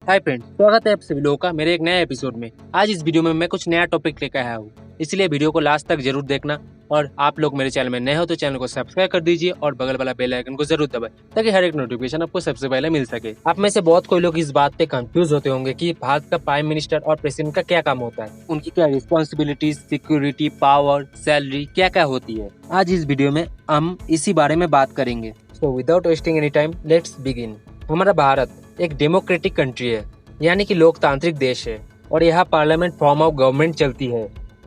Hi friends, स्वागत है आप सभी लोगों का मेरे एक नए एपिसोड में। आज इस वीडियो में मैं कुछ नया टॉपिक लेकर आया हूँ, इसलिए वीडियो को लास्ट तक जरूर देखना। और आप लोग मेरे चैनल में नए हो तो चैनल को सब्सक्राइब कर दीजिए और बगल वाला बेल आइकन को जरूर दबाएं ताकि हर एक नोटिफिकेशन आपको सबसे पहले मिल सके। आप में से बहुत कोई लोग इस बात पे कंफ्यूज होते होंगे कि भारत का प्राइम मिनिस्टर और प्रेसिडेंट का क्या काम होता है, उनकी क्या रिस्पॉन्सिबिलिटीज, सिक्योरिटी, पावर, सैलरी क्या क्या होती है। आज इस वीडियो में हम इसी बारे में बात करेंगे। So without wasting any time, let's begin. हमारा भारत एक डेमोक्रेटिक कंट्री है, यानी कि लोकतांत्रिक देश है और यहाँ पार्लियामेंट फॉर्म ऑफ गवर्नमेंट चलती है।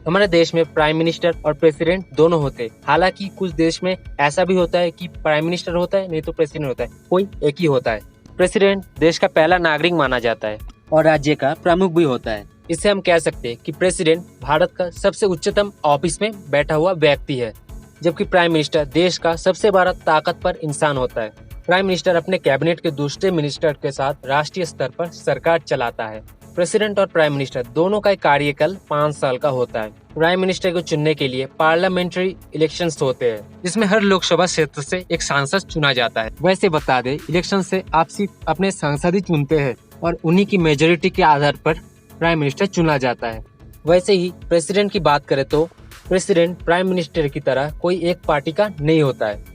हमारे देश में प्राइम मिनिस्टर और प्रेसिडेंट दोनों होते हैं। हालांकि कुछ देश में ऐसा भी होता है कि प्राइम मिनिस्टर होता है, नहीं तो प्रेसिडेंट होता है, कोई एक ही होता है। प्रेसिडेंट देश का पहला नागरिक माना जाता है और राज्य का प्रमुख भी होता है। इससे हम कह सकते हैं कि प्रेसिडेंट भारत का सबसे उच्चतम ऑफिस में बैठा हुआ व्यक्ति है, जबकि प्राइम मिनिस्टर देश का सबसे बड़ा ताकतवर इंसान होता है। प्राइम मिनिस्टर अपने कैबिनेट के दूसरे मिनिस्टर के साथ राष्ट्रीय स्तर पर सरकार चलाता है। प्रेसिडेंट और प्राइम मिनिस्टर दोनों का कार्यकाल 5 साल का होता है। प्राइम मिनिस्टर को चुनने के लिए पार्लियामेंट्री इलेक्शंस होते हैं, जिसमें हर लोकसभा क्षेत्र से एक सांसद चुना जाता है। वैसे बता दें, इलेक्शन से आप सिर्फ अपने सांसद ही चुनते हैं और उन्हीं की मेजोरिटी के आधार पर प्राइम मिनिस्टर चुना जाता है। वैसे ही प्रेसिडेंट की बात करें तो प्रेसिडेंट प्राइम मिनिस्टर की तरह कोई एक पार्टी का नहीं होता है।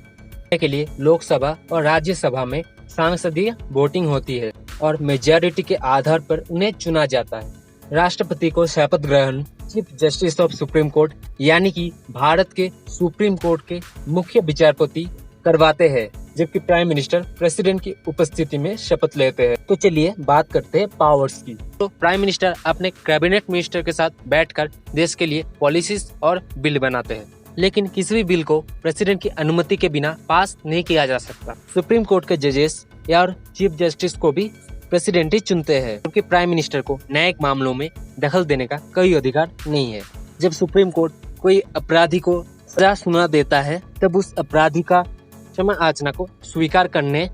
के लिए लोकसभा और राज्यसभा में सांसदीय वोटिंग होती है और मेजॉरिटी के आधार पर उन्हें चुना जाता है। राष्ट्रपति को शपथ ग्रहण chief justice of supreme court, यानी कि भारत के सुप्रीम कोर्ट के मुख्य विचारपति करवाते हैं, जबकि प्राइम मिनिस्टर प्रेसिडेंट की उपस्थिति में शपथ लेते हैं। तो चलिए बात करते हैं पावर्स की। तो प्राइम मिनिस्टर अपने कैबिनेट मिनिस्टर के साथ बैठकर देश के लिए पॉलिसीज और बिल बनाते हैं, लेकिन किसी भी बिल को प्रेसिडेंट की अनुमति के बिना पास नहीं किया जा सकता। सुप्रीम कोर्ट के जजेस या और चीफ जस्टिस को भी प्रेसिडेंट ही चुनते हैं, क्योंकि प्राइम मिनिस्टर को न्यायिक मामलों में दखल देने का कोई अधिकार नहीं है। जब सुप्रीम कोर्ट कोई अपराधी को सजा सुना देता है, तब उस अपराधी का क्षमा याचना को स्वीकार करने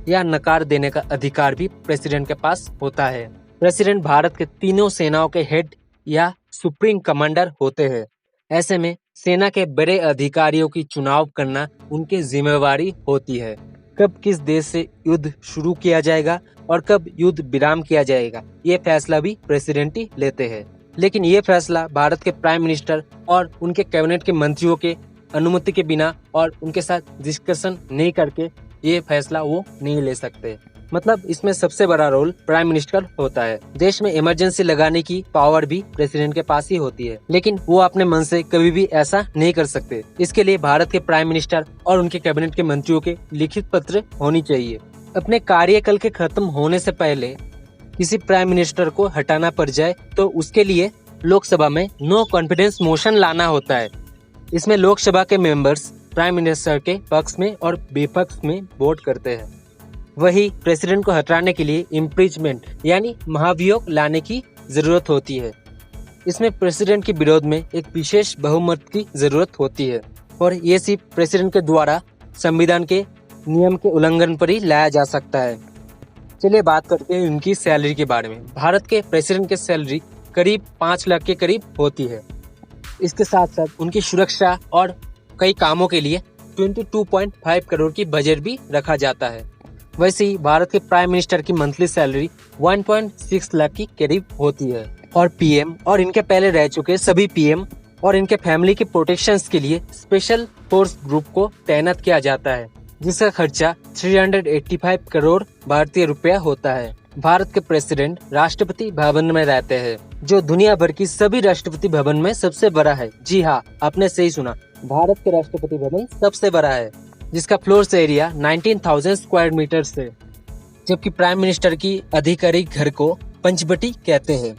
या नकार देने का अधिकार भी प्रेसिडेंट के पास होता है। प्रेसिडेंट भारत के तीनों सेनाओं के हेड या सुप्रीम कमांडर होते हैं। ऐसे में सेना के बड़े अधिकारियों की चुनाव करना उनकी जिम्मेवारी होती है। कब किस देश से युद्ध शुरू किया जाएगा और कब युद्ध विराम किया जाएगा, ये फैसला भी प्रेसिडेंट ही लेते हैं। लेकिन ये फैसला भारत के प्राइम मिनिस्टर और उनके कैबिनेट के मंत्रियों के अनुमति के बिना और उनके साथ डिस्कशन नहीं करके ये फैसला वो नहीं ले सकते। मतलब इसमें सबसे बड़ा रोल प्राइम मिनिस्टर होता है। देश में इमरजेंसी लगाने की पावर भी प्रेसिडेंट के पास ही होती है, लेकिन वो अपने मन से कभी भी ऐसा नहीं कर सकते। इसके लिए भारत के प्राइम मिनिस्टर और उनके कैबिनेट के मंत्रियों के लिखित पत्र होनी चाहिए। अपने कार्यकाल के खत्म होने से पहले किसी प्राइम मिनिस्टर को हटाना पड़ जाए तो उसके लिए लोकसभा में नो कॉन्फिडेंस मोशन लाना होता है। इसमें लोकसभा के मेंबर्स प्राइम मिनिस्टर के पक्ष में और विपक्ष में वोट करते हैं। वही प्रेसिडेंट को हटाने के लिए इम्पीचमेंट यानी महाभियोग लाने की जरूरत होती है। इसमें प्रेसिडेंट के विरोध में एक विशेष बहुमत की जरूरत होती है और ये सिर्फ प्रेसिडेंट के द्वारा संविधान के नियम के उल्लंघन पर ही लाया जा सकता है। चलिए बात करते हैं उनकी सैलरी के बारे में। भारत के प्रेसिडेंट की सैलरी करीब 5 लाख के करीब होती है। इसके साथ साथ उनकी सुरक्षा और कई कामों के लिए 22.5 करोड़ की बजट भी रखा जाता है। वैसे ही भारत के प्राइम मिनिस्टर की मंथली सैलरी 1.6 लाख की करीब होती है और पीएम और इनके पहले रह चुके सभी पीएम और इनके फैमिली के प्रोटेक्शन के लिए स्पेशल फोर्स ग्रुप को तैनात किया जाता है, जिसका खर्चा 385 करोड़ भारतीय रुपया होता है। भारत के प्रेसिडेंट राष्ट्रपति भवन में रहते हैं, जो दुनिया भर की सभी राष्ट्रपति भवन में सबसे बड़ा है। जी हाँ, आपने सही सुना, भारत के राष्ट्रपति भवन सबसे बड़ा है, जिसका फ्लोर एरिया 19,000 स्क्वायर मीटर है। जबकि प्राइम मिनिस्टर की आधिकारिक घर को पंचवटी कहते हैं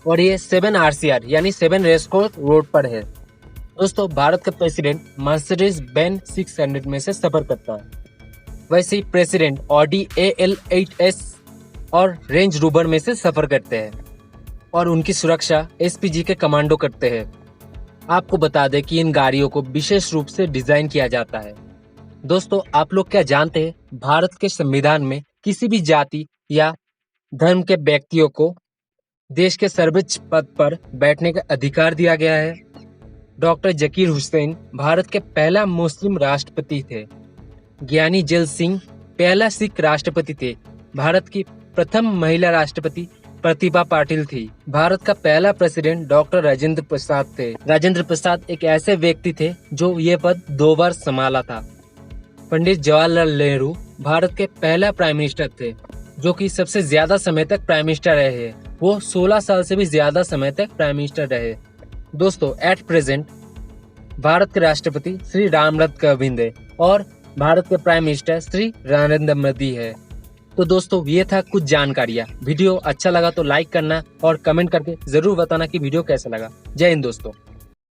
और ये 7 RCR यानी 7 रेसकोर्स रोड पर है। दोस्तों, भारत का प्रेसिडेंट मर्सिडीज बेंज 600 में से सफर करता है। वैसे ही प्रेसिडेंट ऑडी AL8S और रेंज रोवर में से सफर करते हैं और उनकी सुरक्षा SPG के कमांडो करते हैं। आपको बता दें कि इन गाड़ियों को विशेष रूप से डिजाइन किया जाता है। दोस्तों, आप लोग क्या जानते हैं, भारत के संविधान में किसी भी जाति या धर्म के व्यक्तियों को देश के सर्वोच्च पद पर बैठने का अधिकार दिया गया है। डॉक्टर जकीर हुसैन भारत के पहला मुस्लिम राष्ट्रपति थे। ज्ञानी जैल सिंह पहला सिख राष्ट्रपति थे। भारत की प्रथम महिला राष्ट्रपति प्रतिभा पाटिल थी। भारत का पहला प्रेसिडेंट डॉक्टर राजेंद्र प्रसाद थे। राजेंद्र प्रसाद एक ऐसे व्यक्ति थे जो ये पद 2 बार संभाला था। पंडित जवाहरलाल नेहरू भारत के पहला प्राइम मिनिस्टर थे जो कि सबसे ज्यादा समय तक प्राइम मिनिस्टर रहे हैं। वो 16 साल से भी ज्यादा समय तक प्राइम मिनिस्टर रहे। दोस्तों, एट प्रेजेंट भारत के राष्ट्रपति श्री रामनाथ कोविंद है और भारत के प्राइम मिनिस्टर श्री नरेंद्र मोदी है। तो दोस्तों, ये था कुछ जानकारियाँ। वीडियो अच्छा लगा तो लाइक करना और कमेंट करके जरूर बताना कि वीडियो कैसा लगा। जय हिंद दोस्तों।